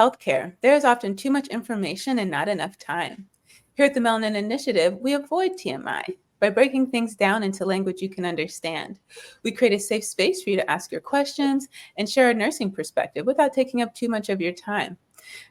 healthcare, there is often too much information and not enough time. Here at the Melanin Initiative, we avoid TMI by breaking things down into language you can understand. We create a safe space for you to ask your questions and share a nursing perspective without taking up too much of your time.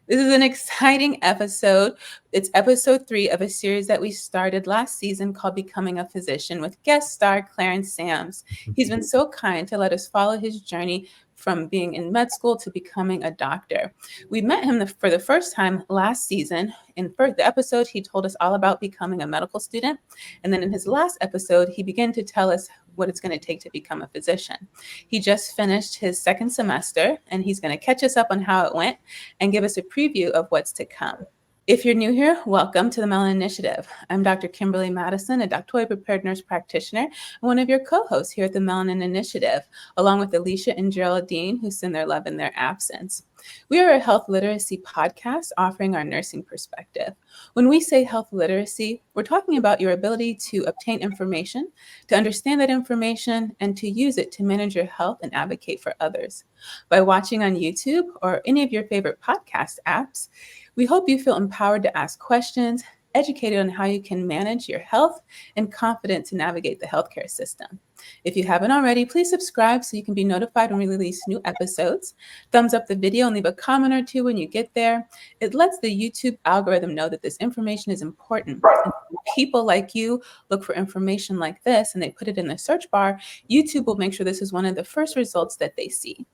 This is an exciting episode. It's episode 3 of a series that we started last season called Becoming a Physician with guest star Clarence Sams. He's been so kind to let us follow his journey from being in med school to becoming a doctor. We met him for the first time last season. In the episode, he told us all about becoming a medical student. And then in his last episode, he began to tell us what it's going to take to become a physician. He just finished his second semester, and he's going to catch us up on how it went and give us a preview of what's to come. If you're new here, welcome to the Melanin Initiative. I'm Dr. Kimberly Madison, a doctorally prepared nurse practitioner and one of your co-hosts here at the Melanin Initiative, along with Alicia and Geraldine, who send their love in their absence. We are a health literacy podcast offering our nursing perspective. When we say health literacy, we're talking about your ability to obtain information, to understand that information, and to use it to manage your health and advocate for others. By watching on YouTube or any of your favorite podcast apps, we hope you feel empowered to ask questions, educated on how you can manage your health, and confident to navigate the healthcare system. If you haven't already, please subscribe so you can be notified when we release new episodes. Thumbs up the video and leave a comment or two when you get there. It lets the YouTube algorithm know that this information is important. And when people like you look for information like this and they put it in the search bar, YouTube will make sure this is one of the first results that they see,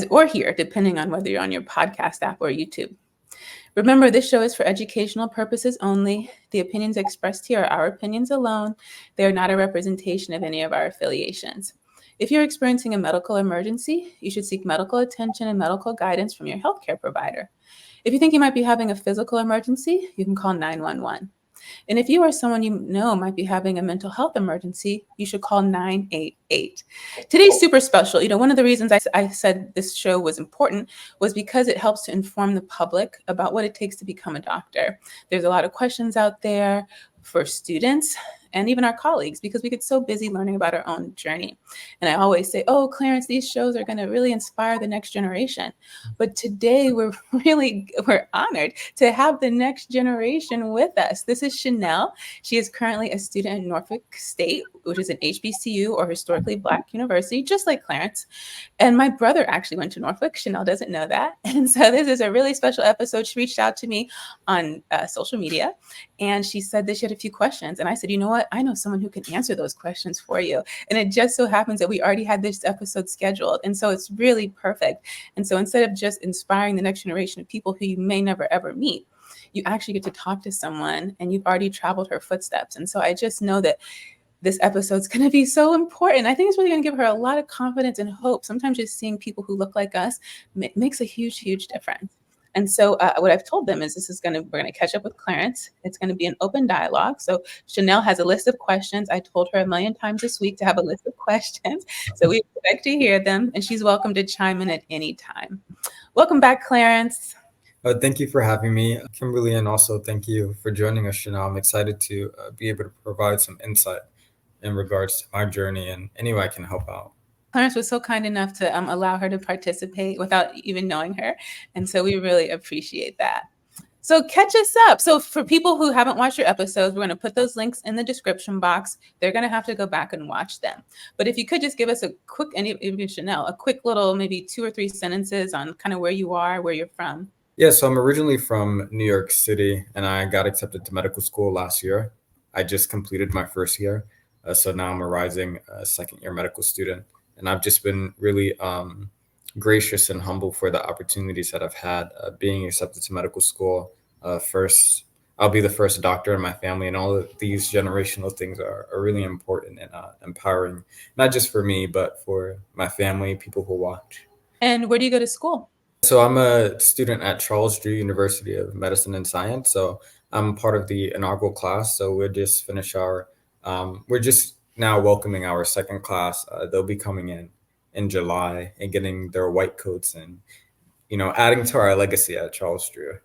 or hear, depending on whether you're on your podcast app or YouTube. Remember, this show is for educational purposes only. The opinions expressed here are our opinions alone. They are not a representation of any of our affiliations. If you're experiencing a medical emergency, you should seek medical attention and medical guidance from your healthcare provider. If you think you might be having a physical emergency, you can call 911. And if you or someone you know might be having a mental health emergency, you should call 988. Today's super special. One of the reasons I said this show was important was because it helps to inform the public about what it takes to become a doctor. There's a lot of questions out there for students and even our colleagues because we get so busy learning about our own journey. And I always say, oh, Clarence, these shows are going to really inspire the next generation. But today we're honored to have the next generation with us. This is Shanell. She is currently a student at Norfolk State, which is an HBCU or historically Black university, just like Clarence. And my brother actually went to Norfolk. Shanell doesn't know that. And so this is a really special episode. She reached out to me on social media and she said that she had a few questions. And I said, you know what? I know someone who can answer those questions for you. And it just so happens that we already had this episode scheduled. And so it's really perfect. And so instead of just inspiring the next generation of people who you may never, ever meet, you actually get to talk to someone and you've already traveled her footsteps. And so I just know that this episode's going to be so important. I think it's really going to give her a lot of confidence and hope. Sometimes just seeing people who look like us makes a huge, huge difference. And so what I've told them is we're going to catch up with Clarence. It's going to be an open dialogue. So Shanell has a list of questions. I told her a million times this week to have a list of questions. So we expect to hear them, and she's welcome to chime in at any time. Welcome back, Clarence. Thank you for having me, Kimberly, and also thank you for joining us, Shanell. I'm excited to be able to provide some insight in regards to my journey and any way I can help out. Clarence was so kind enough to allow her to participate without even knowing her. And so we really appreciate that. So catch us up. So for people who haven't watched your episodes, we're going to put those links in the description box. They're going to have to go back and watch them. But if you could just give us a quick, and even Shanell, a quick little, maybe 2 or 3 sentences on kind of where you are, where you're from. Yeah, so I'm originally from New York City, and I got accepted to medical school last year. I just completed my first year. So now I'm a rising second-year medical student. And I've just been really gracious and humble for the opportunities that I've had being accepted to medical school. First, I'll be the first doctor in my family, and all of these generational things are really important and empowering, not just for me, but for my family, people who watch. And where do you go to school? So I'm a student at Charles Drew University of Medicine and Science. So I'm part of the inaugural class. So we're just now welcoming our second class. They'll be coming in July and getting their white coats and, adding to our legacy at Charles Drew.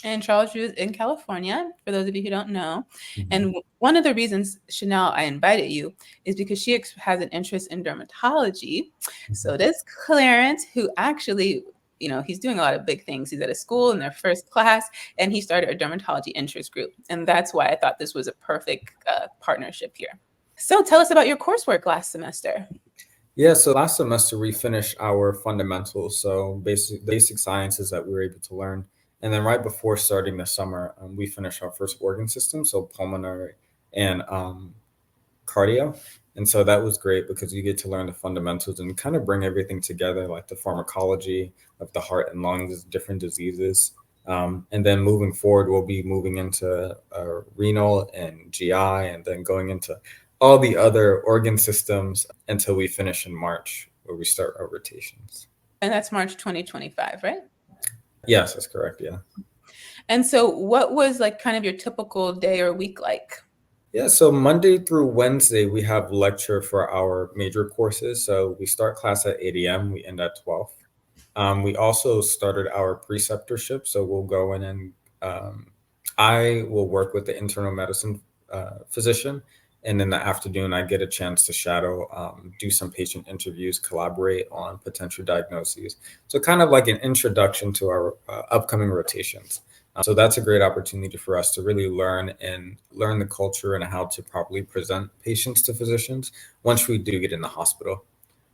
And Charles Drew is in California, for those of you who don't know. Mm-hmm. And one of the reasons, Shanell, I invited you is because she has an interest in dermatology. Mm-hmm. So does Clarence, who actually he's doing a lot of big things. He's at a school in their first class, and he started a dermatology interest group. And that's why I thought this was a perfect partnership here. So tell us about your coursework last semester. Yeah, so last semester we finished our fundamentals, so basic sciences that we were able to learn. And then right before starting the summer, we finished our first organ system, so pulmonary and cardio. And so that was great because you get to learn the fundamentals and kind of bring everything together, like the pharmacology of the heart and lungs, different diseases. And then moving forward, we'll be moving into renal and GI, and then going into all the other organ systems until we finish in March, where we start our rotations. And that's March 2025, right? Yes, that's correct. Yeah. And so what was like kind of your typical day or week like? Yeah, so Monday through Wednesday, we have lecture for our major courses. So we start class at 8 a.m., we end at 12. We also started our preceptorship. So we'll go in and I will work with the internal medicine physician. And in the afternoon, I get a chance to shadow, do some patient interviews, collaborate on potential diagnoses. So kind of like an introduction to our upcoming rotations. So that's a great opportunity for us to really learn the culture and how to properly present patients to physicians once we do get in the hospital.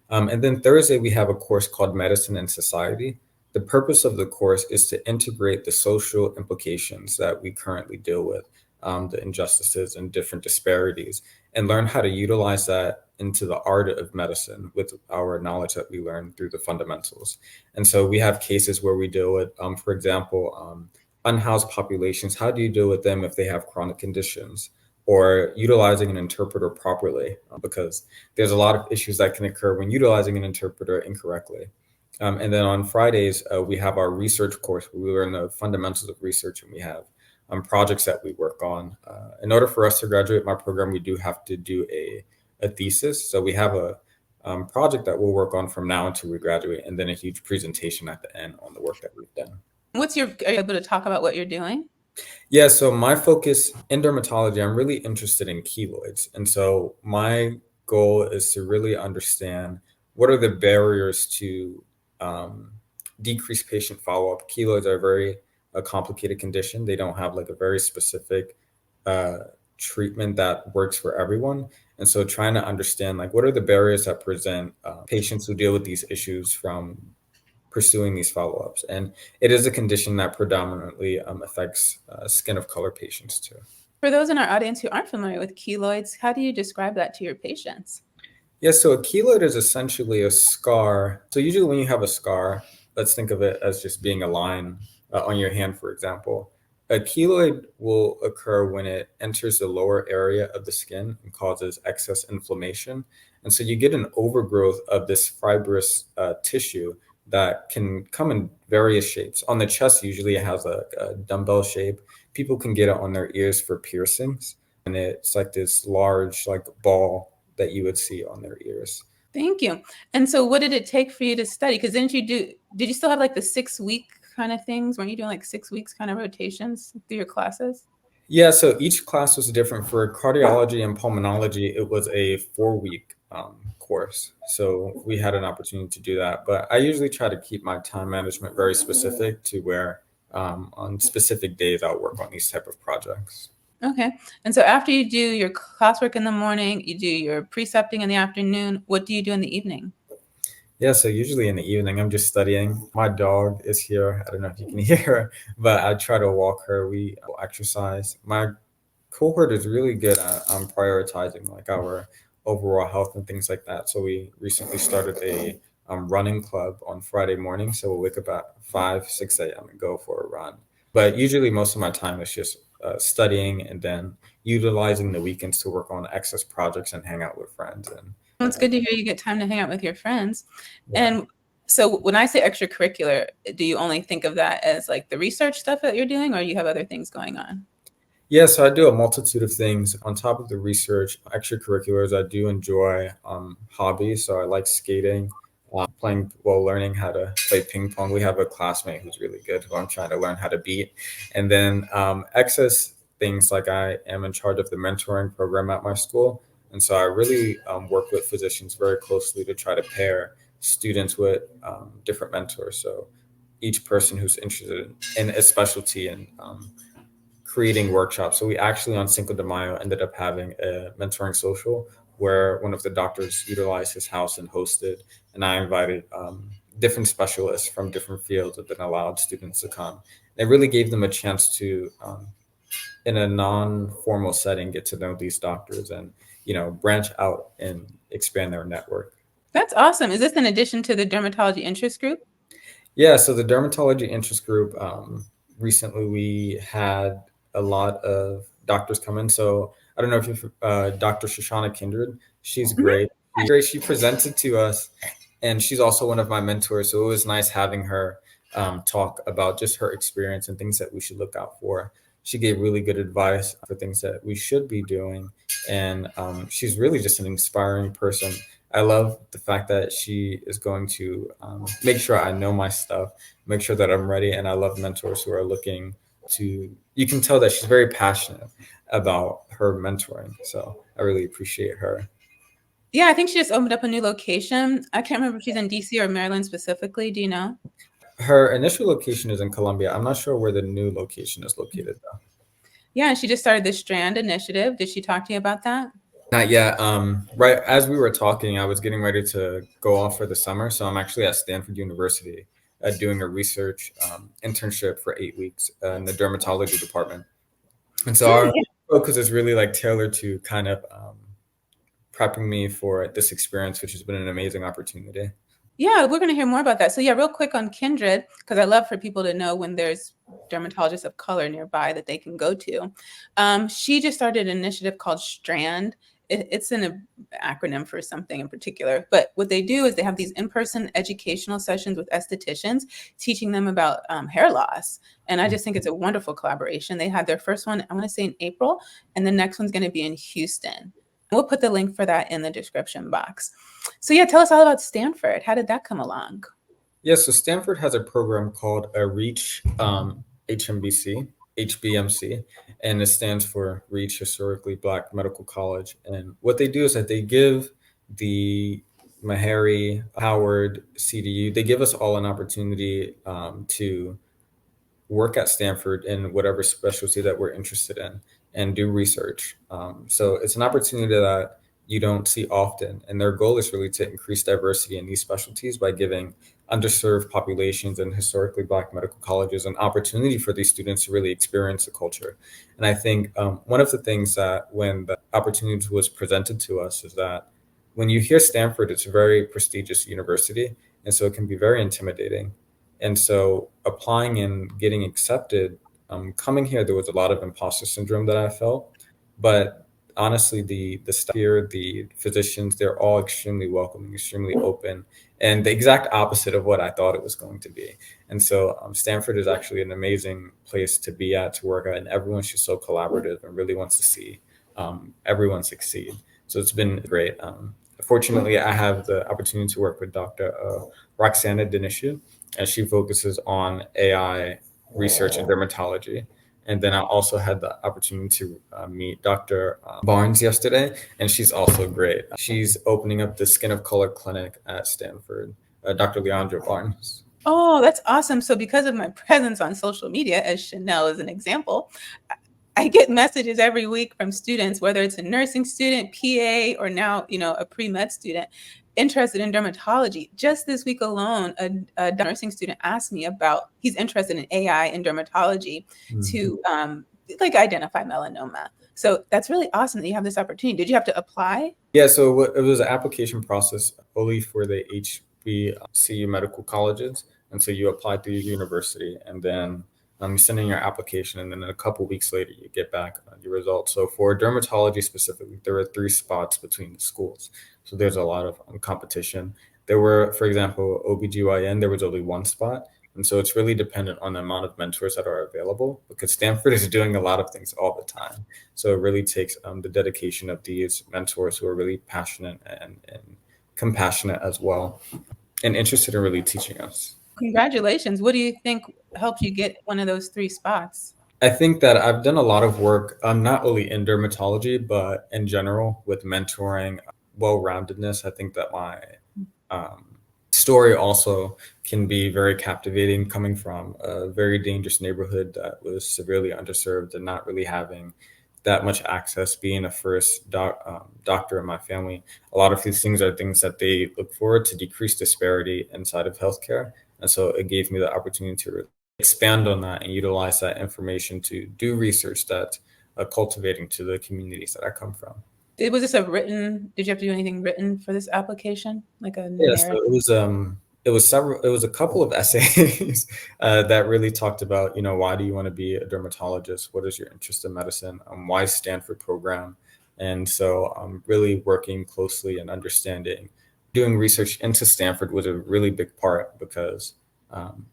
And then Thursday, we have a course called Medicine and Society. The purpose of the course is to integrate the social implications that we currently deal with, the injustices and different disparities, and learn how to utilize that into the art of medicine with our knowledge that we learn through the fundamentals. And so we have cases where we deal with, for example, unhoused populations. How do you deal with them if they have chronic conditions? Or utilizing an interpreter properly, because there's a lot of issues that can occur when utilizing an interpreter incorrectly. And then on Fridays, we have our research course where we learn the fundamentals of research, and we have projects that we work on. In order for us to graduate my program, we do have to do a thesis. So we have a project that we'll work on from now until we graduate, and then a huge presentation at the end on the work that we've done. Are you able to talk about what you're doing? Yeah, so my focus in dermatology, I'm really interested in keloids. And so my goal is to really understand what are the barriers to decrease patient follow-up. Keloids are a very complicated condition. They don't have like a very specific treatment that works for everyone. And so trying to understand like what are the barriers that present patients who deal with these issues from pursuing these follow-ups. And it is a condition that predominantly affects skin of color patients too. For those in our audience who aren't familiar with keloids, how do you describe that to your patients? Yeah, so a keloid is essentially a scar. So usually when you have a scar, let's think of it as just being a line on your hand, for example. A keloid will occur when it enters the lower area of the skin and causes excess inflammation. And so you get an overgrowth of this fibrous tissue that can come in various shapes. On the chest, usually it has a dumbbell shape. People can get it on their ears for piercings. And it's like this large like ball that you would see on their ears. Thank you. And so what did it take for you to study? Because did you still have like the 6-week kind of things? Weren't you doing like 6 weeks kind of rotations through your classes? Yeah, so each class was different. For cardiology and pulmonology, it was a 4-week course. So we had an opportunity to do that. But I usually try to keep my time management very specific to where on specific days I'll work on these type of projects. Okay. And so after you do your classwork in the morning, you do your precepting in the afternoon, what do you do in the evening? Yeah, so usually in the evening, I'm just studying. My dog is here. I don't know if you can hear her, but I try to walk her. We exercise. My cohort is really good at prioritizing like our overall health and things like that. So we recently started a running club on Friday morning. So we'll wake up at 5, 6 a.m. and go for a run. But usually most of my time is just studying and then utilizing the weekends to work on excess projects and hang out with friends. And well, it's good to hear you get time to hang out with your friends. Yeah. And so when I say extracurricular, do you only think of that as like the research stuff that you're doing, or you have other things going on? Yeah, so I do a multitude of things on top of the research, extracurriculars. I do enjoy hobbies. So I like skating, learning how to play ping pong. We have a classmate who's really good who I'm trying to learn how to beat. And then excess things like I am in charge of the mentoring program at my school. And so I really work with physicians very closely to try to pair students with different mentors. So each person who's interested in a specialty and creating workshops. So we actually on Cinco de Mayo ended up having a mentoring social where one of the doctors utilized his house and hosted, and I invited different specialists from different fields and then allowed students to come. It really gave them a chance to, in a non-formal setting, get to know these doctors and, branch out and expand their network. That's awesome. Is this in addition to the dermatology interest group? Yeah, so the dermatology interest group, recently we had a lot of doctors come in. So I don't know if you've Dr. Shoshana Kindred. She's great. She presented to us, and she's also one of my mentors. So it was nice having her talk about just her experience and things that we should look out for. She gave really good advice for things that we should be doing, and she's really just an inspiring person. I love the fact that she is going to make sure I know my stuff, make sure that I'm ready. And I love mentors who are looking to, you can tell that she's very passionate about her mentoring. So I really appreciate her. Yeah, I think she just opened up a new location. I can't remember if she's in DC or Maryland specifically. Do you know? Her initial location is in Columbia. I'm not sure where the new location is located though. Yeah, and she just started the Strand Initiative. Did she talk to you about that? Not yet. Right as we were talking, I was getting ready to go off for the summer. So I'm actually at Stanford University doing a research internship for 8 weeks in the dermatology department. And so our focus is really like tailored to kind of prepping me for this experience, which has been an amazing opportunity. Yeah, we're going to hear more about that. So yeah, real quick on Kindred, because I love for people to know when there's dermatologists of color nearby that they can go to. She just started an initiative called Strand. It's an acronym for something in particular, but what they do is they have these in-person educational sessions with estheticians, teaching them about hair loss. And I just think it's a wonderful collaboration. They had their first one, I want to say in April, and the next one's going to be in Houston. We'll put the link for that in the description box. So yeah, tell us all about Stanford. How did that come along? Yeah, so Stanford has a program called a REACH HBMC, and it stands for REACH Historically Black Medical College. And what they do is that they give the Meharry, Howard, CDU, they give us all an opportunity to work at Stanford in whatever specialty that we're interested in and do research. So it's an opportunity that you don't see often. And their goal is really to increase diversity in these specialties by giving underserved populations and historically Black medical colleges an opportunity for these students to really experience the culture. And I think one of the things that when the opportunity was presented to us is that when you hear Stanford, it's a very prestigious university. And so it can be very intimidating. And so applying and getting accepted, coming here, there was a lot of imposter syndrome that I felt. But honestly, the staff here, the physicians, they're all extremely welcoming, extremely open, and the exact opposite of what I thought it was going to be. And so Stanford is actually an amazing place to be at, to work at, and everyone's just so collaborative and really wants to see everyone succeed. So it's been great. Fortunately, I have the opportunity to work with Dr. Roxana Denishu, and she focuses on AI research and dermatology. And then I also had the opportunity to meet Dr. Barnes yesterday, and she's also great. She's opening up the Skin of Color clinic at Stanford, Dr. Leandra Barnes. Oh, that's awesome. So because of my presence on social media, as Shanell is an example, I get messages every week from students, whether it's a nursing student, PA, or now, a pre-med student interested in dermatology. Just this week alone, a nursing student asked me about, he's interested in AI and dermatology to identify melanoma. So that's really awesome that you have this opportunity. Did you have to apply? Yeah, so it was an application process only for the HBCU medical colleges. And so you apply through your university, and then you send in your application, and then a couple weeks later, you get back your results. So for dermatology specifically, there were 3 spots between the schools. So there's a lot of competition. There were, for example, OBGYN, there was only 1 spot. And so it's really dependent on the amount of mentors that are available, because Stanford is doing a lot of things all the time. So it really takes the dedication of these mentors who are really passionate and compassionate as well, and interested in really teaching us. Congratulations. What do you think helped you get one of those 3 spots? I think that I've done a lot of work, not only in dermatology, but in general with mentoring, well-roundedness. I think that my story also can be very captivating, coming from a very dangerous neighborhood that was severely underserved and not really having that much access. Being a first doctor in my family, a lot of these things are things that they look forward to decrease disparity inside of healthcare. And so it gave me the opportunity to really expand on that and utilize that information to do research that cultivating to the communities that I come from. Was this a written? Did you have to do anything written for this application, like a Yeah, so narrative? it was a couple of essays that really talked about, why do you want to be a dermatologist? What is your interest in medicine? Why Stanford program? And so really working closely and understanding, doing research into Stanford was a really big part because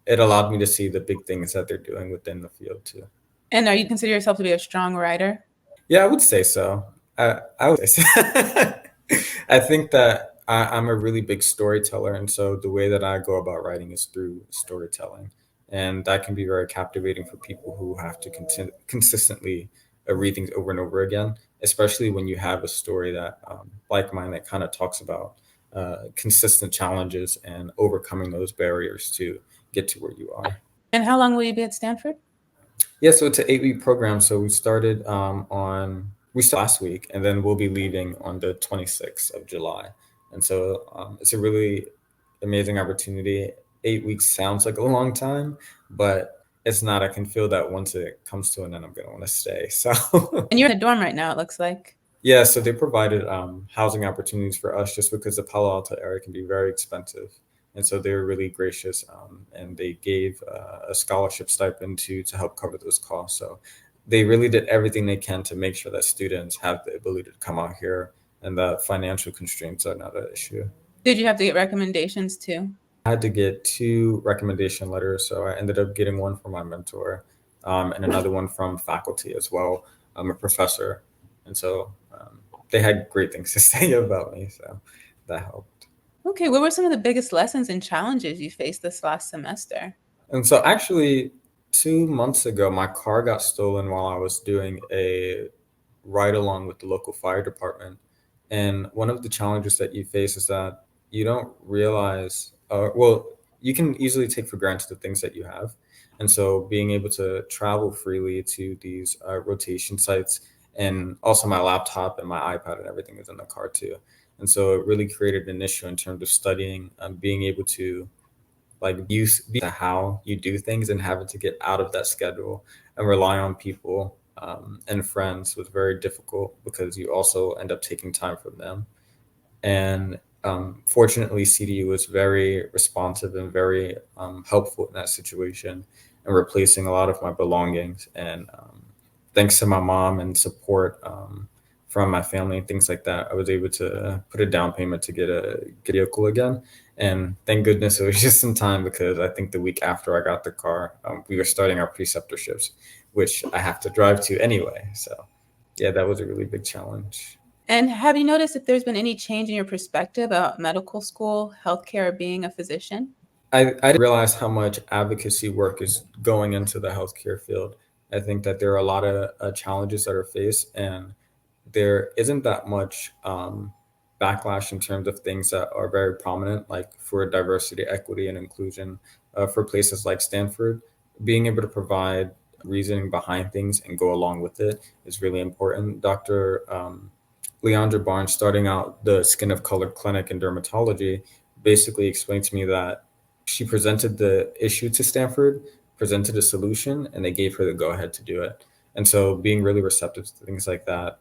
it allowed me to see the big things that they're doing within the field too. And are you consider yourself to be a strong writer? Yeah, I would say so. I would say so. I think that I'm a really big storyteller, and so the way that I go about writing is through storytelling, and that can be very captivating for people who have to consistently read things over and over again, especially when you have a story that, like mine, that kind of talks about consistent challenges and overcoming those barriers to get to where you are. And how long will you be at Stanford? Yeah, so it's an 8-week program. So we started we started last week, and then we'll be leaving on the 26th of July. And so it's a really amazing opportunity. 8 weeks sounds like a long time, but it's not. I can feel that once it comes to an end, I'm going to want to stay. So And you're in a dorm right now, it looks like. yeah, so they provided housing opportunities for us just because the Palo Alto area can be very expensive. And so they were really gracious, and they gave a scholarship stipend to help cover those costs. So they really did everything they can to make sure that students have the ability to come out here and that financial constraints are not an issue. Did you have to get recommendations too? I had to get 2 recommendation letters. So I ended up getting one from my mentor, and another one from faculty as well. I'm a professor. And so they had great things to say about me. So that helped. Okay, what were some of the biggest lessons and challenges you faced this last semester? And so actually, 2 months ago, my car got stolen while I was doing a ride along with the local fire department. And one of the challenges that you face is that you don't realize, you can easily take for granted the things that you have. And so being able to travel freely to these rotation sites, and also my laptop and my iPad and everything is in the car too. And so it really created an issue in terms of studying, being able to like use how you do things and having to get out of that schedule and rely on people and friends was very difficult because you also end up taking time from them. And fortunately, CDU was very responsive and very helpful in that situation and replacing a lot of my belongings. And thanks to my mom and support from my family and things like that, I was able to put a down payment to get a vehicle again. And thank goodness it was just in time because I think the week after I got the car, we were starting our preceptorships, which I have to drive to anyway. So, yeah, that was a really big challenge. And have you noticed if there's been any change in your perspective about medical school, healthcare, or being a physician? I didn't realize how much advocacy work is going into the healthcare field. I think that there are a lot of challenges that are faced, and there isn't that much backlash in terms of things that are very prominent, like for diversity, equity, and inclusion. For places like Stanford, being able to provide reasoning behind things and go along with it is really important. Dr. Leandra Barnes, starting out the Skin of Color Clinic in dermatology, basically explained to me that she presented the issue to Stanford, presented a solution, and they gave her the go ahead to do it. And so being really receptive to things like that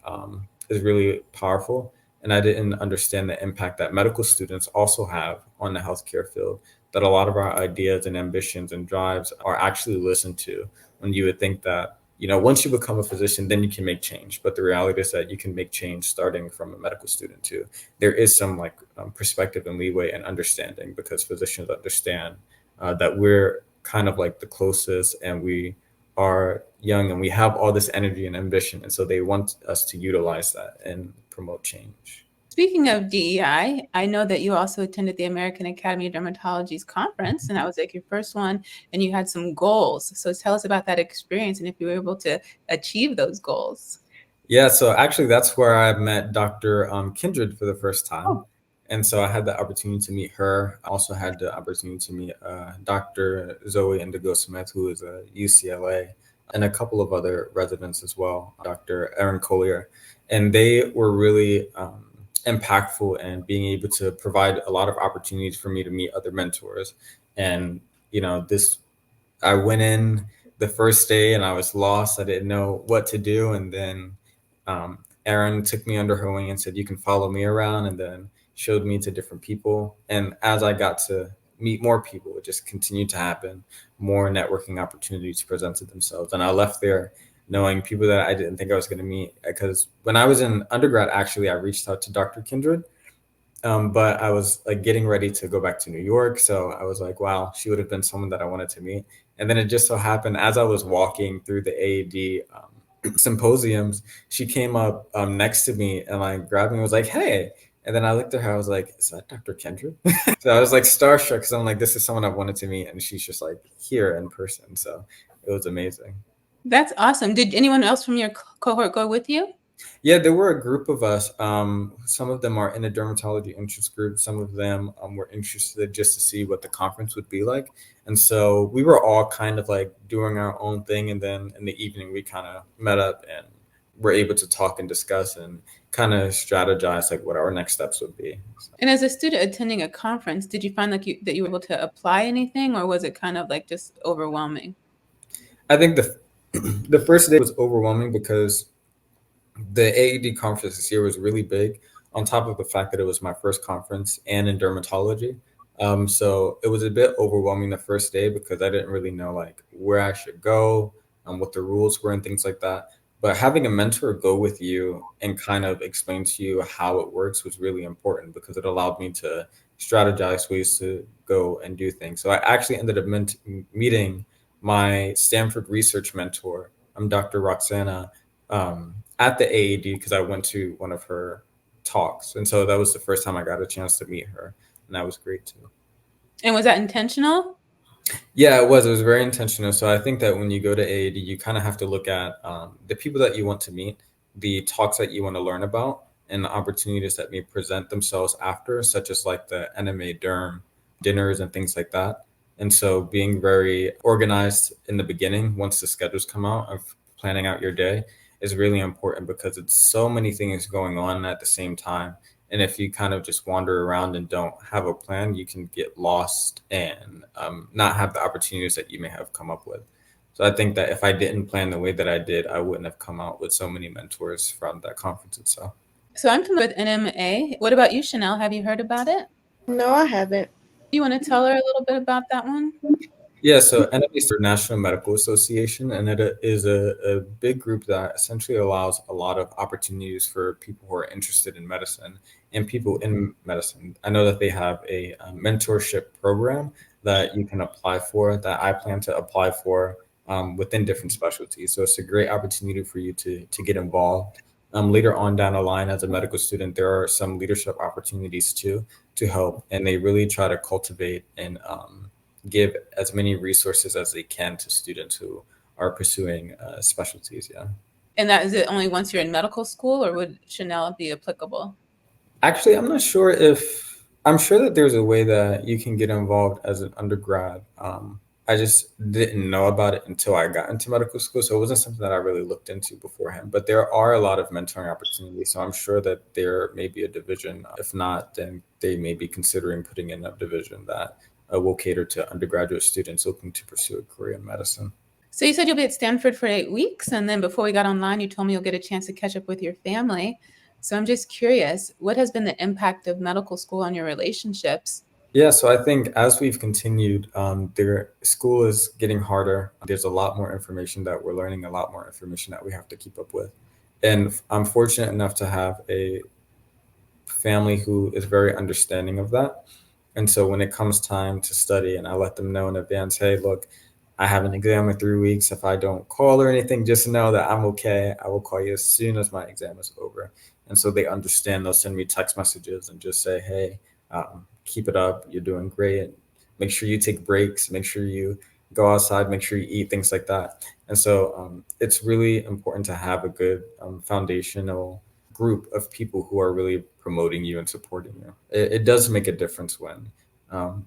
is really powerful. And I didn't understand the impact that medical students also have on the healthcare field, that a lot of our ideas and ambitions and drives are actually listened to, when you would think that, once you become a physician, then you can make change. But the reality is that you can make change starting from a medical student too. There is some perspective and leeway and understanding because physicians understand that we're kind of like the closest, and we are young and we have all this energy and ambition. And so they want us to utilize that and promote change. Speaking of DEI, I know that you also attended the American Academy of Dermatology's conference, and that was like your first one, and you had some goals. So tell us about that experience and if you were able to achieve those goals. Yeah, so actually that's where I met Dr. Kindred for the first time. Oh. And so I had the opportunity to meet her. I also had the opportunity to meet Dr. Zoe Indigo Smith, who is a UCLA, and a couple of other residents as well, Dr. Erin Collier. And they were really impactful in being able to provide a lot of opportunities for me to meet other mentors. And, this I went in the first day and I was lost. I didn't know what to do. And then Erin took me under her wing and said, "You can follow me around," and then showed me to different people. And as I got to meet more people, it just continued to happen. More networking opportunities presented themselves. And I left there knowing people that I didn't think I was going to meet. Because when I was in undergrad, actually, I reached out to Dr. Kindred, but I was like getting ready to go back to New York. So I was like, wow, she would have been someone that I wanted to meet. And then it just so happened as I was walking through the AAD symposiums, she came up next to me and like grabbed me and was like, "Hey." And then I looked at her, I was like, "Is that Dr. Kendra?" So I was like starstruck because I'm like, this is someone I've wanted to meet. And she's just like here in person. So it was amazing. That's awesome. Did anyone else from your cohort go with you? Yeah, there were a group of us. Some of them are in a dermatology interest group. Some of them were interested just to see what the conference would be like. And so we were all kind of like doing our own thing. And then in the evening, we kind of met up and were able to talk and discuss and kind of strategize like what our next steps would be. So. And as a student attending a conference, did you find like that you were able to apply anything, or was it kind of like just overwhelming? I think the first day was overwhelming because the AED conference this year was really big, on top of the fact that it was my first conference and in dermatology. So it was a bit overwhelming the first day because I didn't really know like where I should go, what the rules were and things like that. But having a mentor go with you and kind of explain to you how it works was really important because it allowed me to strategize ways to go and do things. So I actually ended up meeting my Stanford research mentor, Dr. Roxana, at the AAD because I went to one of her talks. And so that was the first time I got a chance to meet her. And that was great too. And was that intentional? Yeah, it was. It was very intentional. So I think that when you go to AAD, you kind of have to look at the people that you want to meet, the talks that you want to learn about, and the opportunities that may present themselves after, such as like the NMA Derm dinners and things like that. And so being very organized in the beginning, once the schedules come out of planning out your day, is really important because it's so many things going on at the same time. And if you kind of just wander around and don't have a plan, you can get lost and not have the opportunities that you may have come up with. So I think that if I didn't plan the way that I did, I wouldn't have come out with so many mentors from that conference itself. So I'm familiar with NMA. What about you, Shanell? Have you heard about it? No, I haven't. You want to tell her a little bit about that one? Yeah, so NMA is the National Medical Association, and it is a big group that essentially allows a lot of opportunities for people who are interested in medicine and people in medicine. I know that they have a mentorship program that you can apply for, that I plan to apply for within different specialties. So it's a great opportunity for you to get involved. Later on down the line, as a medical student, there are some leadership opportunities too to help, and they really try to cultivate and give as many resources as they can to students who are pursuing specialties. Yeah. And that is it only once you're in medical school, or would Shanell be applicable? Actually, I'm not sure if I'm sure that there's a way that you can get involved as an undergrad. I just didn't know about it until I got into medical school, so it wasn't something that I really looked into beforehand. But there are a lot of mentoring opportunities, so I'm sure that there may be a division. If not, then they may be considering putting in a division that will cater to undergraduate students looking to pursue a career in medicine. So you said you'll be at Stanford for 8 weeks, and then before we got online, you told me you'll get a chance to catch up with your family. So I'm just curious, what has been the impact of medical school on your relationships? Yeah, so I think as we've continued, their school is getting harder. There's a lot more information that we're learning, a lot more information that we have to keep up with. And I'm fortunate enough to have a family who is very understanding of that. And so when it comes time to study, and I let them know in advance, hey, look, I have an exam in 3 weeks. If I don't call or anything, just know that I'm okay. I will call you as soon as my exam is over. And so they understand. They'll send me text messages and just say, hey, keep it up. You're doing great. Make sure you take breaks. Make sure you go outside. Make sure you eat, things like that. And so it's really important to have a good foundational group of people who are really promoting you and supporting you. It does make a difference when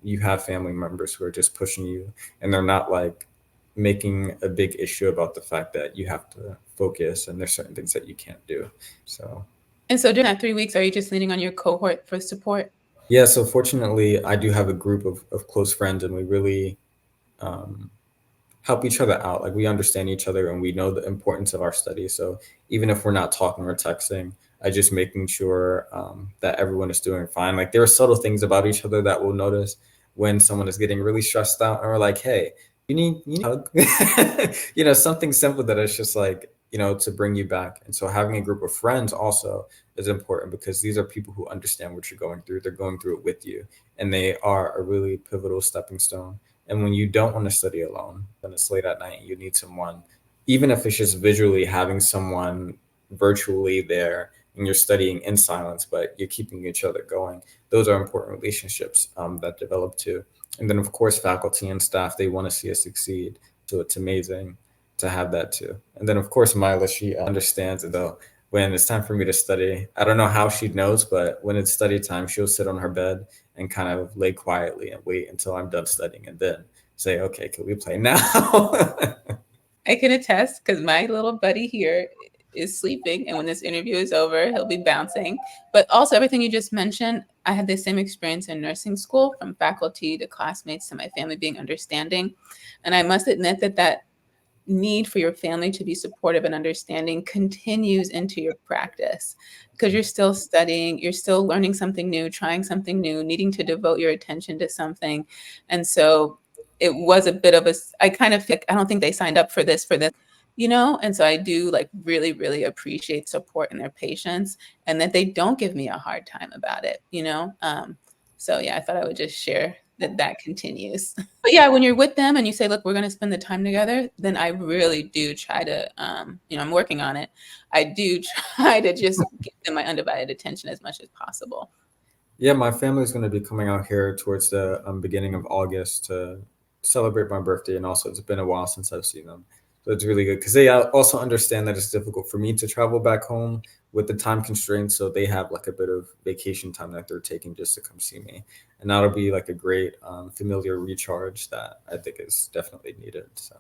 you have family members who are just pushing you, and they're not like making a big issue about the fact that you have to focus and there's certain things that you can't do. So And so during that 3 weeks, are you just leaning on your cohort for support? yeah, so fortunately I do have a group of close friends, and we really um, help each other out. Like we understand each other and we know the importance of our study. So even if we're not talking or texting, I just making sure that everyone is doing fine. Like there are subtle things about each other that we'll notice when someone is getting really stressed out, and we're like, hey, you need a hug. Something simple that is just like, to bring you back. And so having a group of friends also is important, because these are people who understand what you're going through. They're going through it with you, and they are a really pivotal stepping stone. And when you don't want to study alone, when it's late at night, you need someone, even if it's just visually having someone virtually there and you're studying in silence, but you're keeping each other going. Those are important relationships that develop too. And then, of course, faculty and staff, they want to see us succeed. So it's amazing to have that too. And then, of course, Mila, she understands it though. When it's time for me to study, I don't know how she knows, but when it's study time, she'll sit on her bed and kind of lay quietly and wait until I'm done studying, and then say, okay, can we play now? I can attest, because my little buddy here is sleeping, and when this interview is over, he'll be bouncing. But also, everything you just mentioned, I had the same experience in nursing school, from faculty to classmates to my family being understanding. And I must admit that need for your family to be supportive and understanding continues into your practice, because you're still studying, you're still learning something new, trying something new, needing to devote your attention to something. And so it was a bit of I kind of feel like I don't think they signed up for this, and so I do like really, really appreciate support and their patience, and that they don't give me a hard time about it. So yeah, I thought I would just share that continues. But yeah, when you're with them and you say, look, we're going to spend the time together, then I really do try to, I'm working on it. I do try to just give them my undivided attention as much as possible. Yeah, my family is going to be coming out here towards the beginning of August to celebrate my birthday, and also it's been a while since I've seen them. So it's really good because they also understand that it's difficult for me to travel back home with the time constraints. So they have like a bit of vacation time that they're taking just to come see me, and that'll be like a great familiar recharge that I think is definitely needed. So.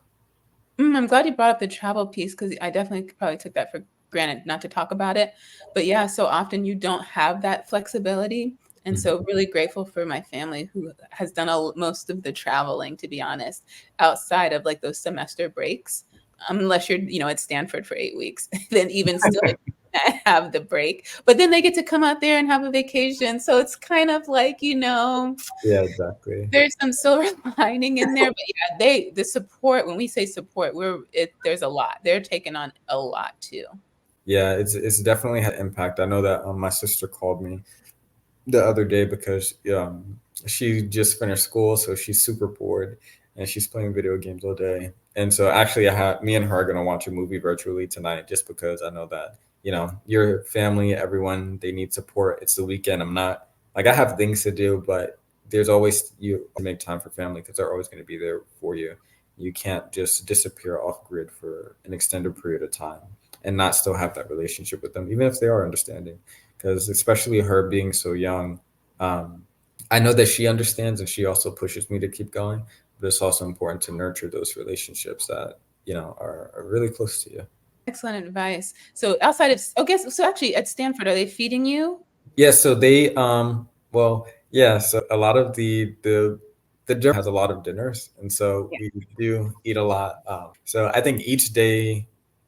I'm glad you brought up the travel piece, because I definitely probably took that for granted not to talk about it. But yeah, so often you don't have that flexibility. And so really grateful for my family who has done most of the traveling, to be honest, outside of like those semester breaks. Unless you're, at Stanford for 8 weeks, then even still have the break. But then they get to come out there and have a vacation. So it's kind of like, Yeah, exactly. there's some silver lining in there. But yeah, the support, when we say support, there's a lot. They're taking on a lot too. Yeah, it's definitely had impact. I know that my sister called me the other day because she just finished school, so she's super bored and she's playing video games all day. And so actually, me and her are gonna watch a movie virtually tonight, just because I know that your family, everyone, they need support. It's the weekend. I'm not like I have things to do, but there's always you to make time for family because they're always going to be there for you. You can't just disappear off grid for an extended period of time and not still have that relationship with them, even if they are understanding, because especially her being so young, um, I know that she understands and she also pushes me to keep going. But it's also important to nurture those relationships that are really close to you. Excellent advice. So outside of, so actually at Stanford, are they feeding you? Yeah, so they well, yeah, so a lot of the gym has a lot of dinners, and so Yeah. we do eat a lot. So I think each day,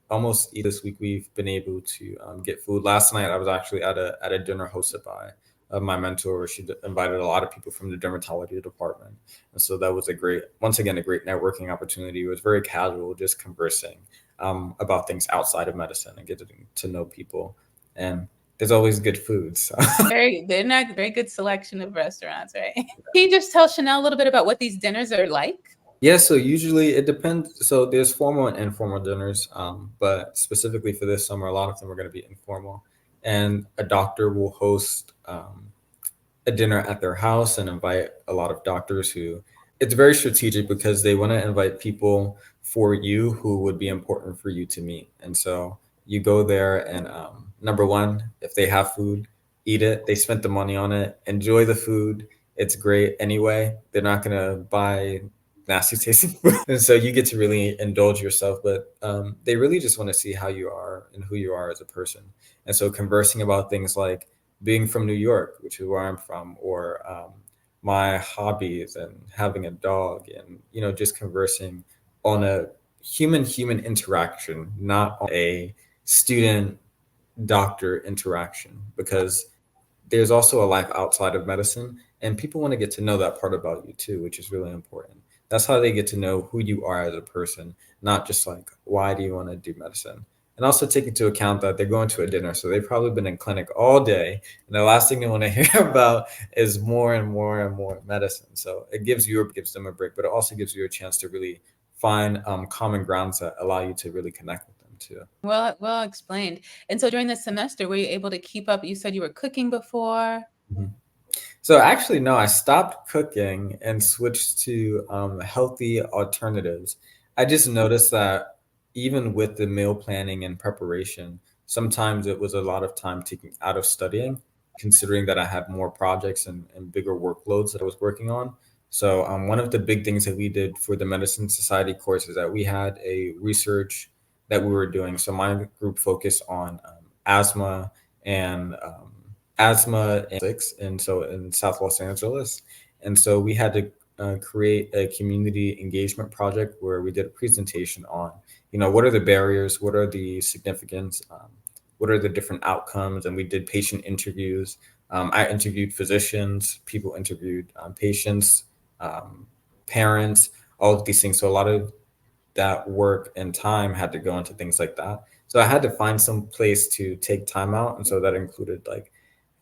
almost each this week, we've been able to get food. Last night, I was actually at a dinner hosted by my mentor. She invited a lot of people from the dermatology department, and so that was once again, a great networking opportunity. It was very casual, just conversing about things outside of medicine and getting to know people. And there's always good food. So. They're not very good selection of restaurants, right? Can you just tell Shanell a little bit about what these dinners are like? Yeah, so usually it depends. So there's formal and informal dinners, but specifically for this summer, a lot of them are going to be informal. And a doctor will host a dinner at their house and invite a lot of doctors who it's very strategic because they want to invite people for you who would be important for you to meet. And so you go there and number one, if they have food, eat it. They spent the money on it. Enjoy the food. It's great anyway. They're not gonna buy nasty tasting food, and so you get to really indulge yourself. But they really just want to see how you are and who you are as a person. And so conversing about things like being from New York, which is where I'm from, or my hobbies and having a dog, and just conversing on a human interaction, not on a student doctor interaction, because there's also a life outside of medicine, and people want to get to know that part about you too, which is really important. That's how they get to know who you are as a person, not just like, why do you want to do medicine? And also take into account that they're going to a dinner, so they've probably been in clinic all day, and the last thing they want to hear about is more and more and more medicine. So it gives them a break, but it also gives you a chance to really find common grounds that allow you to really connect with them too. Well explained. And so during this semester, were you able to keep up? You said you were cooking before. Mhm. So actually, no, I stopped cooking and switched to healthy alternatives. I just noticed that even with the meal planning and preparation, sometimes it was a lot of time taken out of studying, considering that I had more projects and bigger workloads that I was working on. So one of the big things that we did for the Medicine Society course is that we had a research that we were doing. So my group focused on asthma and six, and so in South Los Angeles. And so we had to create a community engagement project where we did a presentation on, what are the barriers, what are the significance, what are the different outcomes, and we did patient interviews. I interviewed physicians, people interviewed patients, um, parents, all of these things. So a lot of that work and time had to go into things like that. So I had to find some place to take time out, and so that included, like,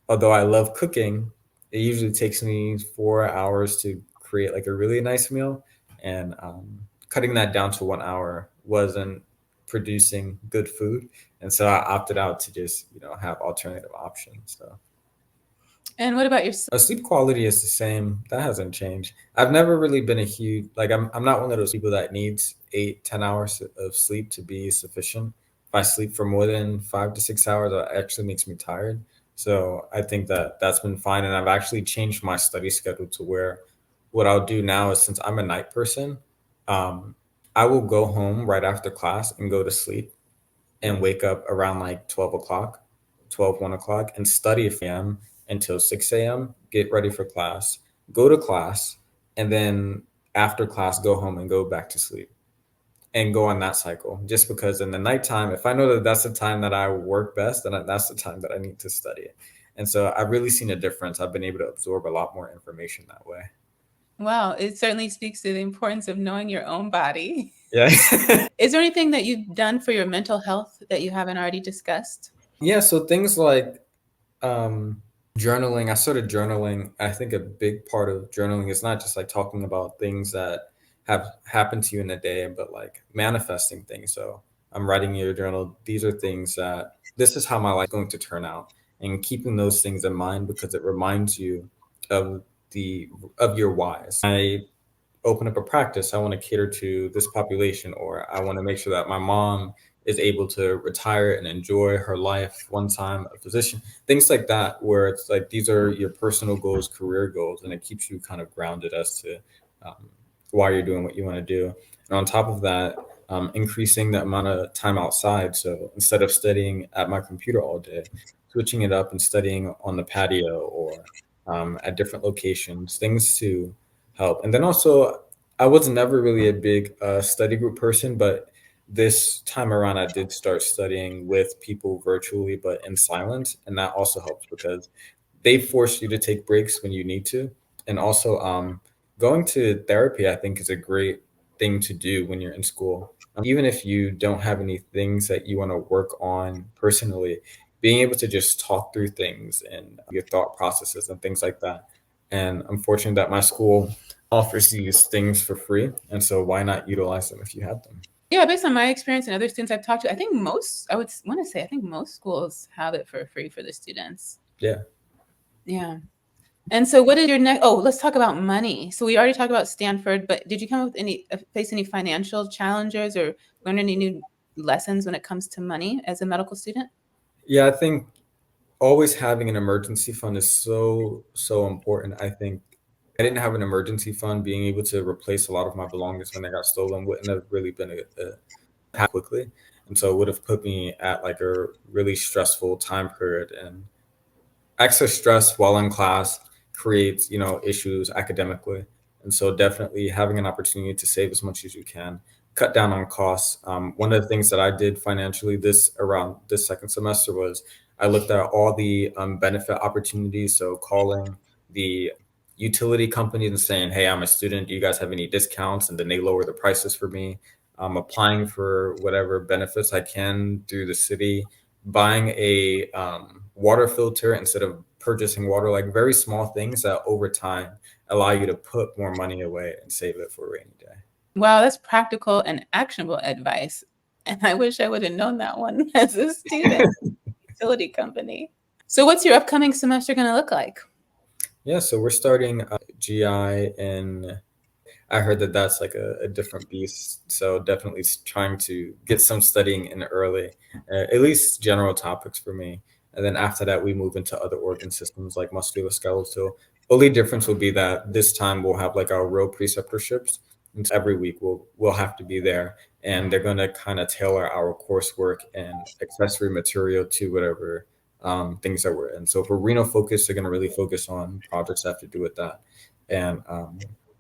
although I love cooking, it usually takes me 4 hours to create like a really nice meal, and cutting that down to 1 hour wasn't producing good food, and so I opted out to just have alternative options. So And what about your sleep quality is the same. That hasn't changed. I've never really been a huge, like, I'm not one of those people that needs 8, 10 hours of sleep to be sufficient. If I sleep for more than 5 to 6 hours, that actually makes me tired. So I think that that's been fine. And I've actually changed my study schedule to where what I'll do now is, since I'm a night person, um, I will go home right after class and go to sleep and wake up around like 12 o'clock, 1 o'clock, and study from 4 a.m. until 6 a.m., get ready for class, go to class, and then after class, go home and go back to sleep and go on that cycle. Just because in the nighttime, if I know that that's the time that I work best, then that's the time that I need to study. And so I've really seen a difference. I've been able to absorb a lot more information that way. Wow, it certainly speaks to the importance of knowing your own body. Yeah. Is there anything that you've done for your mental health that you haven't already discussed? Yeah. So things like um, journaling. I started journaling. I think a big part of journaling is not just like talking about things that have happened to you in a day, but like manifesting things. So I'm writing in your journal. These are things that this is how my life is going to turn out, and keeping those things in mind because it reminds you of the of your whys. I open up a practice. I want to cater to this population, or I want to make sure that my mom is able to retire and enjoy her life one time a physician, things like that, where it's like these are your personal goals, career goals, and it keeps you kind of grounded as to um, why you're doing what you want to do. And on top of that, increasing the amount of time outside. So instead of studying at my computer all day, switching it up and studying on the patio or at different locations, things to help. And then also, I was never really a big study group person, but this time around, I did start studying with people virtually, but in silence, and that also helps because they force you to take breaks when you need to. And also, going to therapy, I think, is a great thing to do when you're in school. Even if you don't have any things that you want to work on personally, being able to just talk through things and your thought processes and things like that. And I'm fortunate that my school offers these things for free. And so why not utilize them if you have them? Yeah, based on my experience and other students I've talked to, I think I would want to say, I think most schools have it for free for the students. Yeah. Yeah. And so what is your next? Oh, let's talk about money. So we already talked about Stanford, but did you come with face any financial challenges or learn any new lessons when it comes to money as a medical student? Yeah, I think always having an emergency fund is so important. I think I didn't have an emergency fund. Being able to replace a lot of my belongings when they got stolen wouldn't have really been a happen quickly, and so it would have put me at like a really stressful time period. And excess stress while in class creates, issues academically. And so definitely having an opportunity to save as much as you can, cut down on costs. One of the things that I did financially this around this second semester was I looked at all the benefit opportunities. So calling the utility companies and saying, "Hey, I'm a student. Do you guys have any discounts?" And then they lower the prices for me. Applying for whatever benefits I can through the city, buying a water filter instead of purchasing water, like very small things that over time allow you to put more money away and save it for a rainy day. Wow, that's practical and actionable advice. And I wish I would have known that one as a student. Utility company. So, what's your upcoming semester going to look like? Yeah, so we're starting GI, and I heard that that's like a different beast. So definitely trying to get some studying in early, at least general topics for me. And then after that, we move into other organ systems like musculoskeletal. Only difference will be that this time we'll have like our real preceptorships. And so every week we'll have to be there, and they're going to kind of tailor our coursework and accessory material to whatever things that we're in. So for renal focus, they're going to really focus on projects that have to do with that. And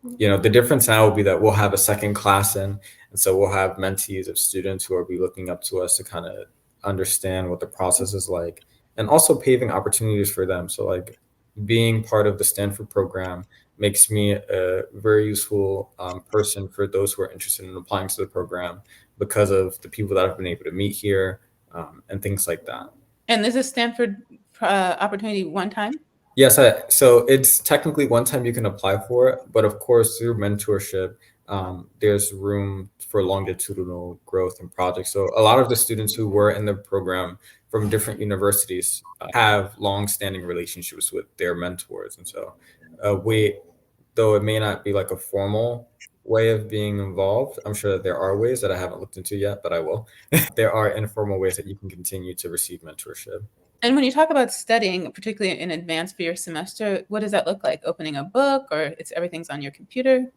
the difference now will be that we'll have a second class in, and so we'll have mentees of students who will be looking up to us to kind of understand what the process is like, and also paving opportunities for them. So like being part of the Stanford program makes me a very useful person for those who are interested in applying to the program because of the people that I've been able to meet here, and things like that. And this is Stanford opportunity one time? Yes, so it's technically one time you can apply for it, but of course through mentorship, there's room for longitudinal growth and projects. So a lot of the students who were in the program from different universities have long-standing relationships with their mentors, and so though it may not be like a formal way of being involved, I'm sure that there are ways that I haven't looked into yet, but I will. There are informal ways that you can continue to receive mentorship. And when you talk about studying, particularly in advance for your semester, what does that look like? Opening a book, or it's everything's on your computer?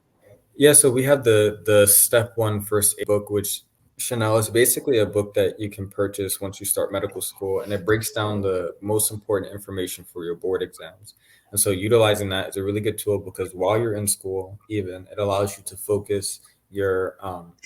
Yeah, so we have the step one first aid book, which Chanel is basically a book that you can purchase once you start medical school, and it breaks down the most important information for your board exams. And so utilizing that is a really good tool because while you're in school, even it allows you to focus your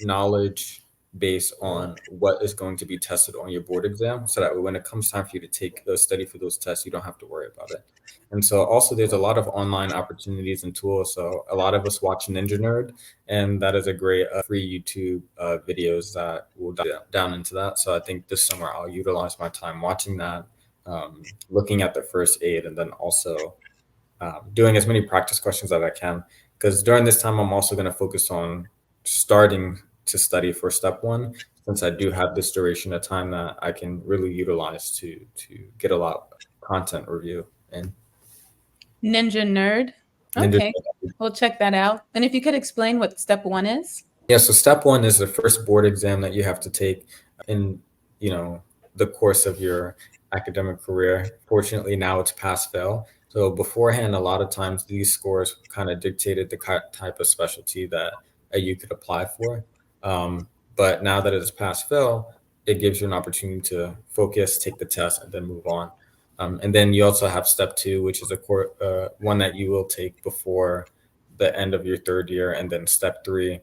knowledge base on what is going to be tested on your board exam, so that when it comes time for you to take the study for those tests, you don't have to worry about it. And so also there's a lot of online opportunities and tools. So a lot of us watch Ninja Nerd, and that is a great free YouTube videos that will down into that. So I think this summer I'll utilize my time watching that, looking at the first aid, and then also doing as many practice questions as I can. Because during this time, I'm also going to focus on starting to study for step one, since I do have this duration of time that I can really utilize to get a lot of content review and Ninja Nerd. Ninja. Okay, we'll check that out. And if you could explain what step one is? Yeah, so step one is the first board exam that you have to take in, the course of your academic career. Fortunately, now it's pass fail. So beforehand, a lot of times these scores kind of dictated the type of specialty that you could apply for. But now that it's pass fail, it gives you an opportunity to focus, take the test, and then move on. And then you also have step two, which is one that you will take before the end of your third year, and then step three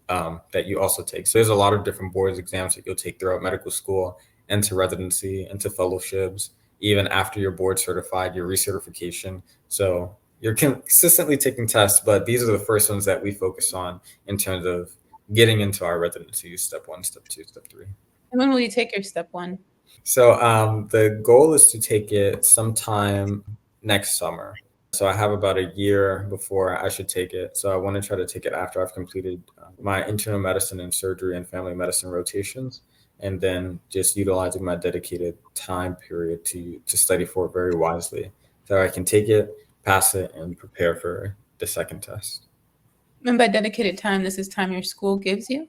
that you also take. So there's a lot of different boards exams that you'll take throughout medical school, into residency, into fellowships, even after you're board certified, your recertification. So you're consistently taking tests, but these are the first ones that we focus on in terms of getting into our residency, step one, step two, step three. And when will you take your step one? So the goal is to take it sometime next summer. So I have about a year before I should take it. So I want to try to take it after I've completed my internal medicine and surgery and family medicine rotations, and then just utilizing my dedicated time period to study for it very wisely, so I can take it, pass it, and prepare for the second test. And by dedicated time, this is time your school gives you?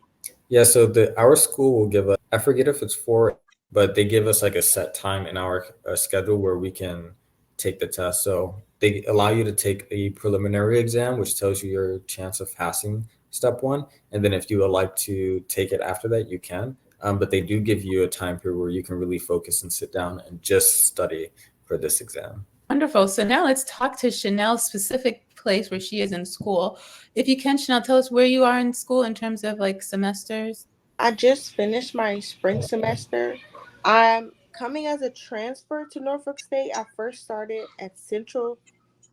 Yeah, so our school will give us, I forget if it's 4 but they give us like a set time in our schedule where we can take the test. So they allow you to take a preliminary exam, which tells you your chance of passing step one. And then if you would like to take it after that, you can. But they do give you a time period where you can really focus and sit down and just study for this exam. Wonderful. So now let's talk to Shanell's specific place where she is in school. If you can, Shanell, tell us where you are in school in terms of like semesters. I just finished my spring semester. I'm coming as a transfer to Norfolk State. I first started at Central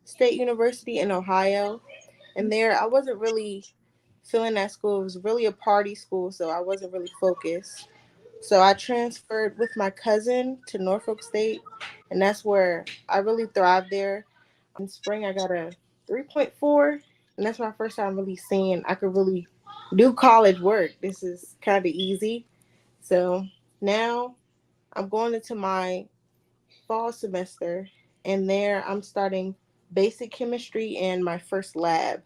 State University in Ohio, and there I wasn't really feeling that school. It was really a party school, so I wasn't really focused. So I transferred with my cousin to Norfolk State, and that's where I really thrived there. In spring, I got a 3.4, and that's my first time really seeing I could really do college work. This is kind of easy. So now I'm going into my fall semester, and there I'm starting basic chemistry and my first lab.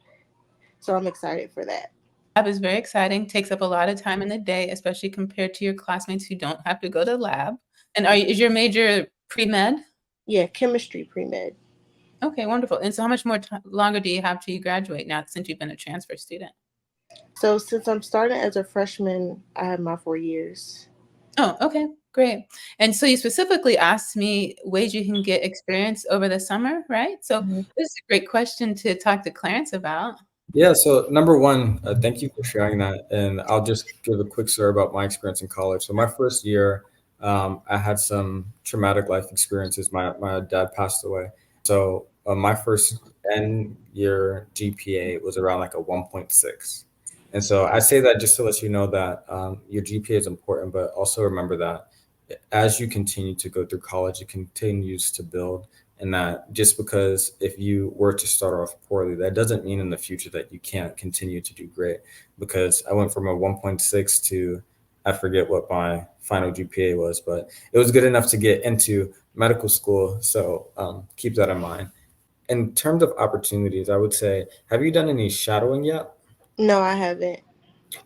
So I'm excited for that. Lab is very exciting, takes up a lot of time in the day, especially compared to your classmates who don't have to go to lab. And is your major pre-med? Yeah, chemistry pre-med. Okay, wonderful. And so how much more longer do you have till you graduate now since you've been a transfer student? So since I'm starting as a freshman, I have my 4 years. Oh, okay, great. And so you specifically asked me ways you can get experience over the summer, right? So Mhm. this is a great question to talk to Clarence about. Yeah, so number one, thank you for sharing that. And I'll just give a quick story about my experience in college. So my first year, I had some traumatic life experiences. My dad passed away. So my first end year GPA was around like a 1.6. And so I say that just to let you know that your GPA is important, but also remember that as you continue to go through college, it continues to build. And that just because if you were to start off poorly, that doesn't mean in the future that you can't continue to do great. Because I went from a 1.6 to I forget what my final GPA was, but it was good enough to get into medical school. So keep that in mind. In terms of opportunities, I would say, have you done any shadowing yet? No, I haven't.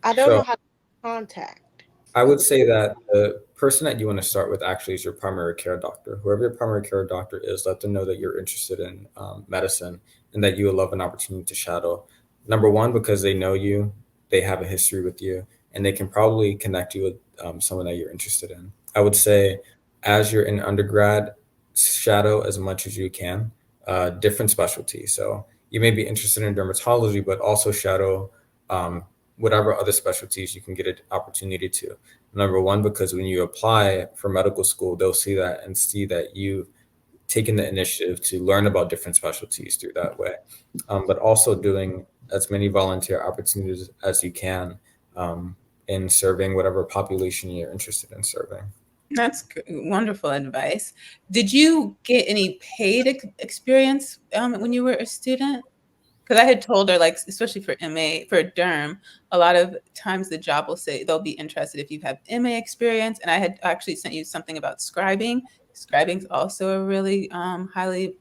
I don't know So how to contact. I would say that the person that you want to start with actually is your primary care doctor. Whoever your primary care doctor is, let them know that you're interested in medicine and that you would love an opportunity to shadow. Number one, because they know you, they have a history with you, and they can probably connect you with someone that you're interested in. I would say, as you're in undergrad, shadow as much as you can, different specialties. So you may be interested in dermatology, but also shadow um, whatever other specialties you can get an opportunity to. Number one, because when you apply for medical school, they'll see that and see that you've taken the initiative to learn about different specialties through that way. But also doing as many volunteer opportunities as you can in serving whatever population you're interested in serving. That's wonderful advice. Did you get any paid experience when you were a student? Because I had told her, like, especially for MA, for derm, a lot of times the job will say they'll be interested if you have MA experience. And I had actually sent you something about scribing. Scribing is also a really highly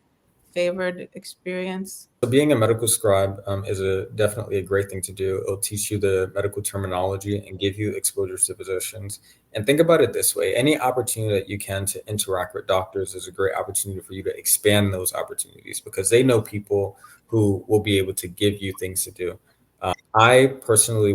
favored experience. So being a medical scribe is definitely a great thing to do. It'll teach you the medical terminology and give you exposure to physicians. And think about it this way: any opportunity that you can to interact with doctors is a great opportunity for you to expand those opportunities because they know people who will be able to give you things to do. I personally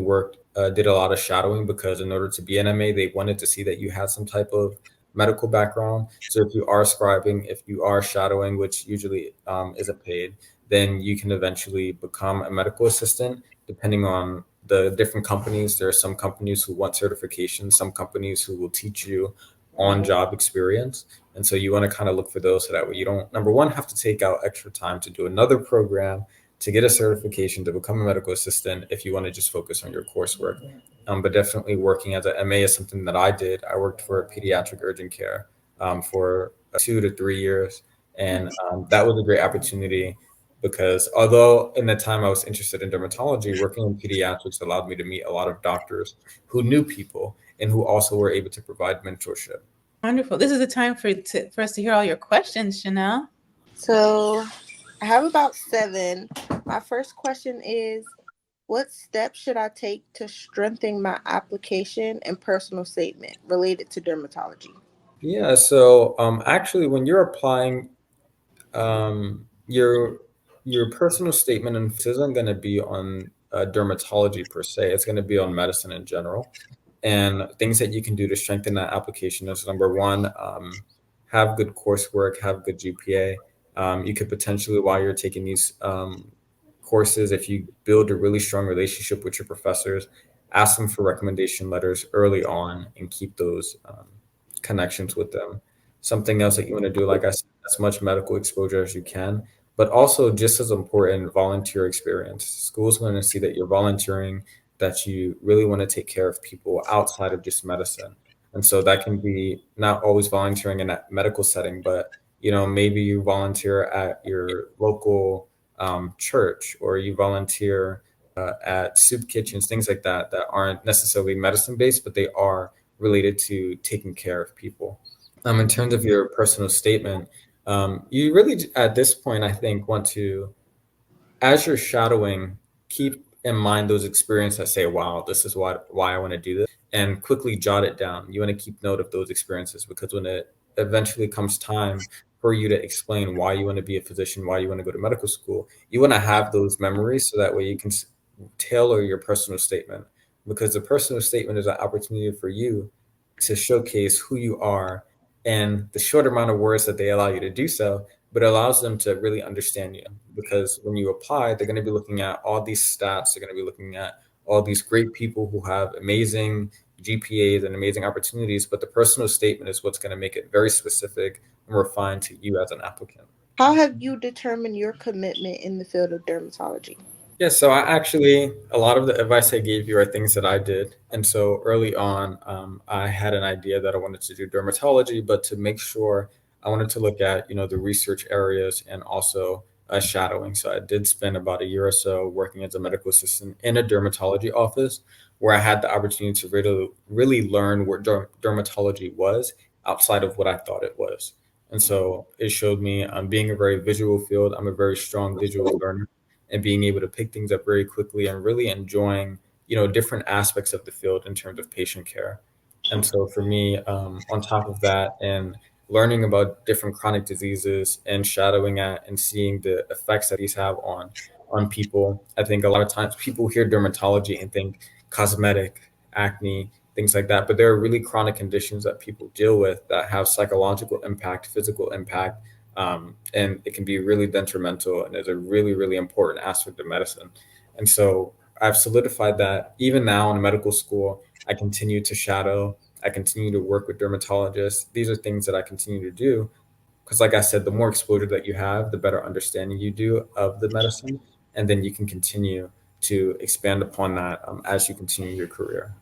did a lot of shadowing because in order to be an MA, they wanted to see that you had some type of medical background. So if you are scribing, if you are shadowing, which usually isn't paid, then you can eventually become a medical assistant, depending on the different companies. There are some companies who want certification, some companies who will teach you on job experience. And so you want to kind of look for those so that way you don't, number one, have to take out extra time to do another program to get a certification to become a medical assistant if you want to just focus on your coursework. But definitely working as an MA is something that I did. I worked for pediatric urgent care for 2 to 3 years. And that was a great opportunity because although in the time I was interested in dermatology, working in pediatrics allowed me to meet a lot of doctors who knew people and who also were able to provide mentorship. Wonderful. This is the time for us to hear all your questions, Shanell. So I have about 7. My first question is, what steps should I take to strengthen my application and personal statement related to dermatology? Yeah, so actually, when you're applying, your personal statement and isn't going to be on dermatology per se. It's going to be on medicine in general. And things that you can do to strengthen that application is number one, have good coursework, have good GPA. You could potentially, while you're taking these courses, if you build a really strong relationship with your professors, ask them for recommendation letters early on and keep those connections with them. Something else that you want to do, like I said, as much medical exposure as you can, but also just as important, volunteer experience. Schools want to see that you're volunteering, that you really want to take care of people outside of just medicine. And so that can be not always volunteering in a medical setting, but maybe you volunteer at your local church, or you volunteer at soup kitchens, things like that, that aren't necessarily medicine based, but they are related to taking care of people. In terms of your personal statement, you really, at this point, I think, want to, as you're shadowing, keep in mind those experiences that say, wow, this is why I want to do this, and quickly jot it down. You want to keep note of those experiences, because when it eventually comes time for you to explain why you want to be a physician, why you want to go to medical school, you want to have those memories so that way you can tailor your personal statement, because the personal statement is an opportunity for you to showcase who you are, and the short amount of words that they allow you to do so, but it allows them to really understand you. Because when you apply, they're going to be looking at all these stats, they're going to be looking at all these great people who have amazing GPAs and amazing opportunities, but the personal statement is what's going to make it very specific and refined to you as an applicant. How have you determined your commitment in the field of dermatology? Yeah, so a lot of the advice I gave you are things that I did. And so early on, I had an idea that I wanted to do dermatology, but to make sure, I wanted to look at, the research areas and also shadowing. So I did spend about a year or so working as a medical assistant in a dermatology office, where I had the opportunity to really learn what dermatology was outside of what I thought it was. And so it showed me, being a very visual field, I'm a very strong visual learner, and being able to pick things up very quickly and really enjoying, different aspects of the field in terms of patient care. And so for me, on top of that, and learning about different chronic diseases and shadowing at and seeing the effects that these have on people, I think a lot of times people hear dermatology and think cosmetic, acne, things like that, but there are really chronic conditions that people deal with that have psychological impact, physical impact, and it can be really detrimental, and is a really, really important aspect of medicine. And so I've solidified that even now in medical school, I continue to shadow, I continue to work with dermatologists. These are things that I continue to do because, like I said, the more exposure that you have, the better understanding you do of the medicine. And then you can continue to expand upon that as you continue your career.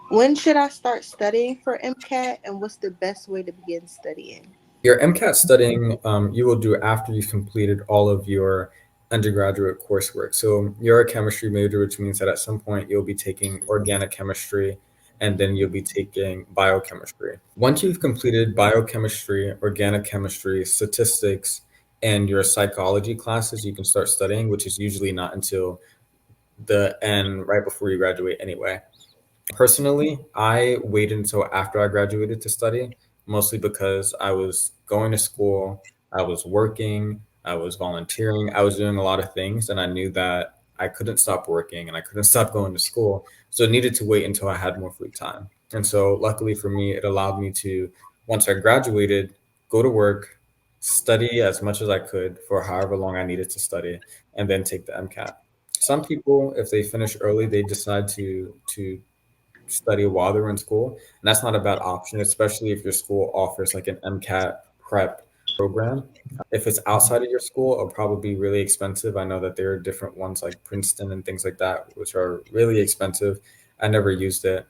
When should I start studying for MCAT, and what's the best way to begin studying? Your MCAT studying, you will do after you've completed all of your undergraduate coursework. So you're a chemistry major, which means that at some point you'll be taking organic chemistry, and then you'll be taking biochemistry. Once you've completed biochemistry, organic chemistry, statistics, and your psychology classes, you can start studying, which is usually not until the end, right before you graduate anyway. Personally, I waited until after I graduated to study, mostly because I was going to school, I was working, I was volunteering, I was doing a lot of things, and I knew that I couldn't stop working and I couldn't stop going to school. So I needed to wait until I had more free time. And so, luckily for me, it allowed me to, once I graduated, go to work, study as much as I could for however long I needed to study, and then take the MCAT. Some people, if they finish early, they decide to study while they're in school. And that's not a bad option, especially if your school offers like an MCAT prep program. If it's outside of your school, it'll probably be really expensive. I know that there are different ones like Princeton and things like that, which are really expensive. I never used it.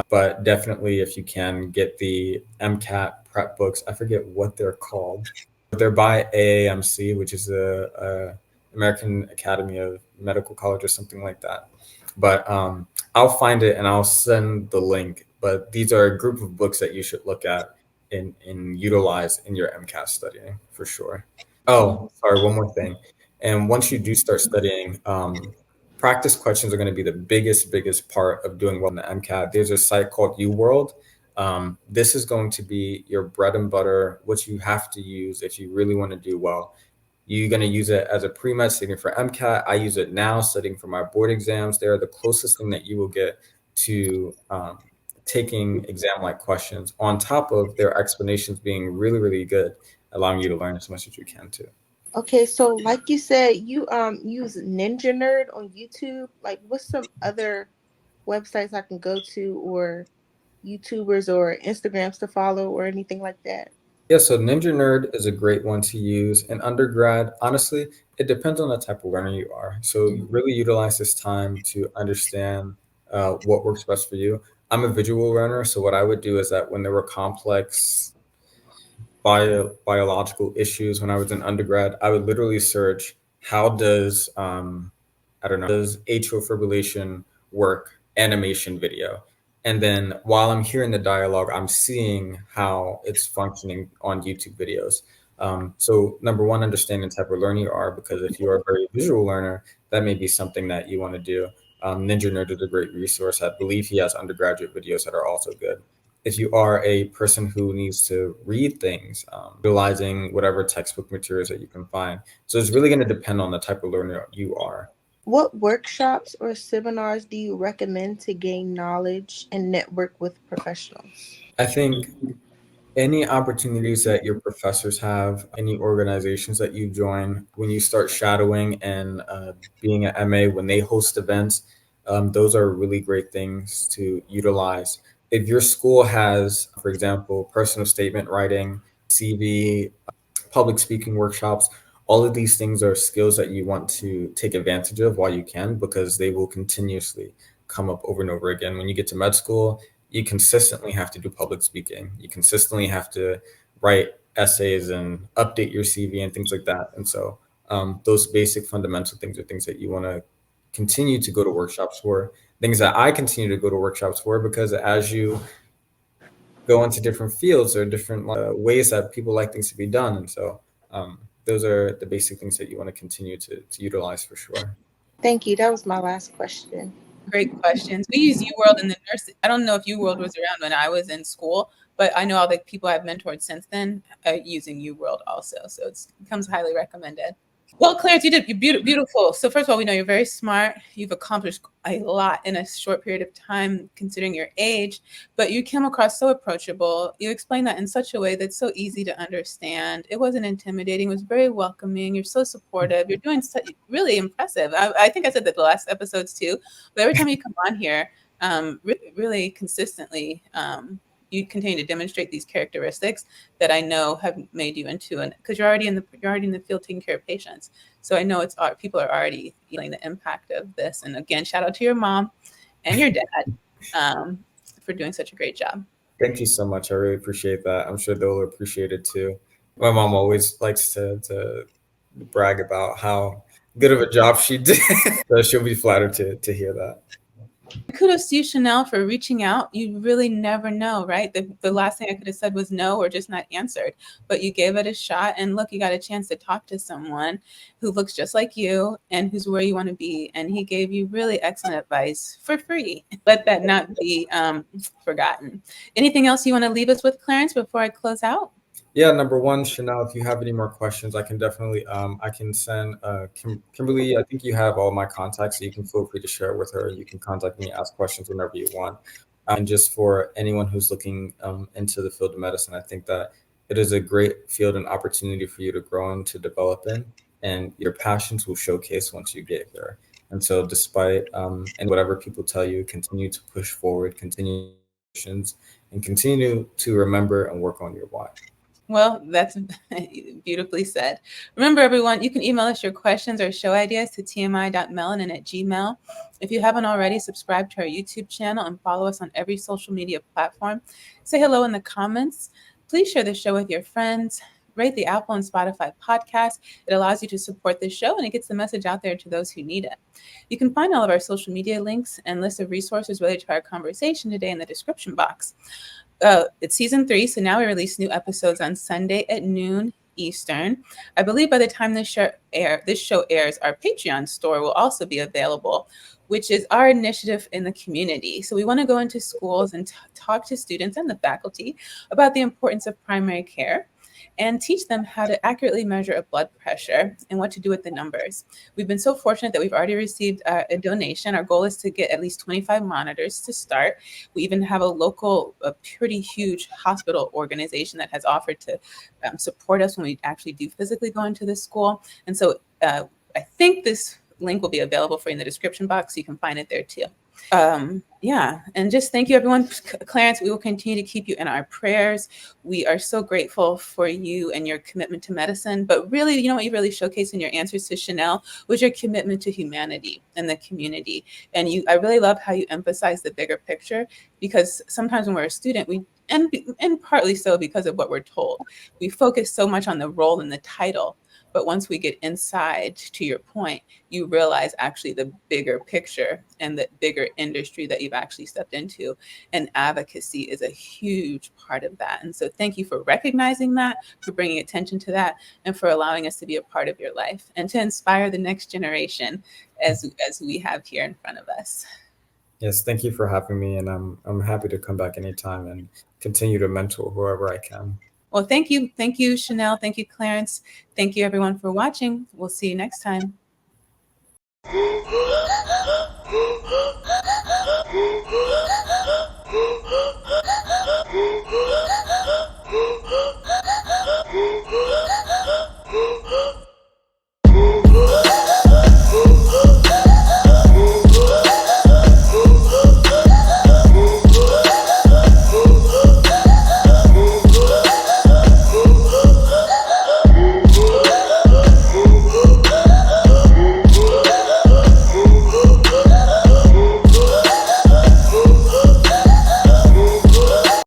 But definitely, if you can get the MCAT prep books, I forget what they're called, but they're by AAMC, which is a American Academy of Medical College or something like that. But I'll find it and I'll send the link. But these are a group of books that you should look at and utilize in your MCAT studying for sure. Oh, sorry, one more thing. And once you do start studying, practice questions are going to be the biggest part of doing well in the MCAT. There's a site called UWorld. This is going to be your bread and butter, what you have to use if you really want to do well. You're going to use it as a pre-med studying for MCAT. I use it now studying for my board exams. They're the closest thing that you will get to taking exam-like questions, on top of their explanations being really, really good, allowing you to learn as much as you can too. Okay, so like you said, you use Ninja Nerd on YouTube. Like, what's some other websites I can go to, or YouTubers or Instagrams to follow, or anything like that? Yeah, so Ninja Nerd is a great one to use in undergrad. Honestly, it depends on the type of learner you are. So you really utilize this time to understand what works best for you. I'm a visual learner, so what I would do is that when there were complex biological issues when I was in undergrad, I would literally search how does does atrial fibrillation work animation video. And then while I'm hearing the dialogue, I'm seeing how it's functioning on YouTube videos. So number one, understanding the type of learner you are, because if you are a very visual learner, that may be something that you want to do. Ninja Nerd is a great resource. I believe he has undergraduate videos that are also good. If you are a person who needs to read things, utilizing whatever textbook materials that you can find. So it's really going to depend on the type of learner you are. What workshops or seminars do you recommend to gain knowledge and network with professionals? I think any opportunities that your professors have, any organizations that you join, when you start shadowing and being an MA, when they host events, those are really great things to utilize. If your school has, for example, personal statement writing, CV, public speaking workshops, all of these things are skills that you want to take advantage of while you can, because they will continuously come up over and over again. When you get to med school, you consistently have to do public speaking. You consistently have to write essays and update your CV and things like that. And so those basic fundamental things are things that you want to continue to go to workshops for, things that I continue to go to workshops for, because as you go into different fields or different ways that people like things to be done. And so those are the basic things that you want to continue to utilize for sure. Thank you. That was my last question. Great questions. We use UWorld in the nursing. I don't know if UWorld was around when I was in school, but I know all the people I've mentored since then are using UWorld also. So it becomes highly recommended. Well, Clarence, you did. You're beautiful. So first of all, we know you're very smart. You've accomplished a lot in a short period of time, considering your age. But you came across so approachable. You explained that in such a way that's so easy to understand. It wasn't intimidating. It was very welcoming. You're so supportive. You're doing really impressive. I think I said that the last episodes too. But every time you come on here, really consistently, you continue to demonstrate these characteristics that I know have made you into an, because you're already in the field taking care of patients. So I know people are already feeling the impact of this. And again, shout out to your mom and your dad for doing such a great job. Thank you so much. I really appreciate that. I'm sure they'll appreciate it too. My mom always likes to brag about how good of a job she did. So she'll be flattered to hear that. Kudos to you, Shanell, for reaching out. You really never know, right? The last thing I could have said was no or just not answered, but you gave it a shot. And look, you got a chance to talk to someone who looks just like you and who's where you want to be. And he gave you really excellent advice for free. Let that not be forgotten. Anything else you want to leave us with, Clarence, before I close out? Yeah, number one, Shanell, if you have any more questions, I can definitely, I can send Kimberly, I think you have all my contacts, so you can feel free to share it with her. You can contact me, ask questions whenever you want. And just for anyone who's looking into the field of medicine, I think that it is a great field and opportunity for you to grow and to develop in, and your passions will showcase once you get here. And so despite and whatever people tell you, continue to push forward, continue and continue to remember and work on your why. Well, that's beautifully said. Remember, everyone, you can email us your questions or show ideas to tmi.melanin@gmail.com. If you haven't already, subscribe to our YouTube channel and follow us on every social media platform. Say hello in the comments. Please share the show with your friends. Rate the Apple and Spotify podcast. It allows you to support this show and it gets the message out there to those who need it. You can find all of our social media links and lists of resources related to our conversation today in the description box. It's season 3, so now we release new episodes on Sunday at noon Eastern. I believe by the time this show airs, our Patreon store will also be available, which is our initiative in the community. So we want to go into schools and talk to students and the faculty about the importance of primary care and teach them how to accurately measure a blood pressure and what to do with the numbers. We've been so fortunate that we've already received a donation. Our goal is to get at least 25 monitors to start. We even have a pretty huge hospital organization that has offered to support us when we actually do physically go into the school. And so I think this link will be available for you in the description box, so you can find it there too. Yeah, and just thank you, everyone. Clarence, we will continue to keep you in our prayers. We are so grateful for you and your commitment to medicine. But really, you know what you really showcased in your answers to Shanell was your commitment to humanity and the community. And I really love how you emphasize the bigger picture, because sometimes when we're a student, and partly so because of what we're told, we focus so much on the role and the title. But once we get inside, to your point, you realize actually the bigger picture and the bigger industry that you've actually stepped into. And advocacy is a huge part of that. And so thank you for recognizing that, for bringing attention to that, and for allowing us to be a part of your life and to inspire the next generation as we have here in front of us. Yes, thank you for having me. And I'm happy to come back anytime and continue to mentor whoever I can. Well, thank you. Thank you, Shanell. Thank you, Clarence. Thank you, everyone, for watching. We'll see you next time.